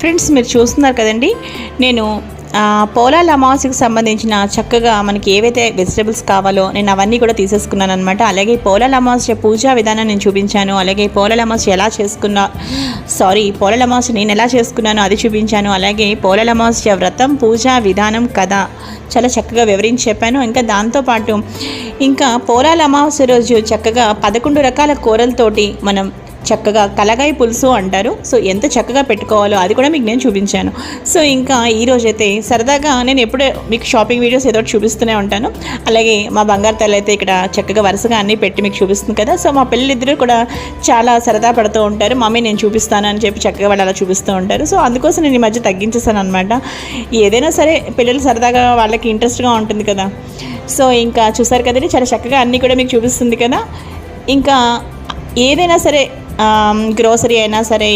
Friends మీరు చూస్తున్నారు కదండి, నేను పోలాల అమావాస్యకు సంబంధించిన చక్కగా మనకి ఏవైతే వెజిటబుల్స్ కావాలో నేను అవన్నీ కూడా తీసేసుకున్నాను అనమాట. అలాగే పోలాల అమావాస్య పూజా విధానం నేను చూపించాను. అలాగే పోలాల అమావాస్య పోలాల అమావాస్య నేను ఎలా చేసుకున్నానో అది చూపించాను. అలాగే పోలాల అమావాస్య వ్రతం పూజా విధానం కథ చాలా చక్కగా వివరించి చెప్పాను. ఇంకా దాంతోపాటు ఇంకా పోలాల అమావాస్య రోజు చక్కగా 11 రకాల కూరలతోటి మనం చక్కగా కలగాయ పులుసు అంటారు. సో ఎంత చక్కగా పెట్టుకోవాలో అది కూడా మీకు నేను చూపించాను. సో ఇంకా ఈరోజైతే సరదాగా నేను ఎప్పుడే మీకు షాపింగ్ వీడియోస్ ఏదో చూపిస్తూనే ఉంటాను. అలాగే మా బంగారు తల్లి అయితే ఇక్కడ చక్కగా వరుసగా అన్నీ పెట్టి మీకు చూపిస్తుంది కదా. సో మా పిల్లలిద్దరూ కూడా చాలా సరదా పడుతూ ఉంటారు. మమ్మీ నేను చూపిస్తాను అని చెప్పి చక్కగా వాళ్ళు అలా చూపిస్తూ ఉంటారు. సో అందుకోసం నేను ఈ మధ్య తగ్గించేసాను అనమాట. ఏదైనా సరే పిల్లలు సరదాగా వాళ్ళకి ఇంట్రెస్ట్గా ఉంటుంది కదా. సో ఇంకా చూసారు కదండి, చాలా చక్కగా అన్నీ కూడా మీకు చూపిస్తుంది కదా. ఇంకా ఏదైనా సరే గ్రోసరీ అయినా సరే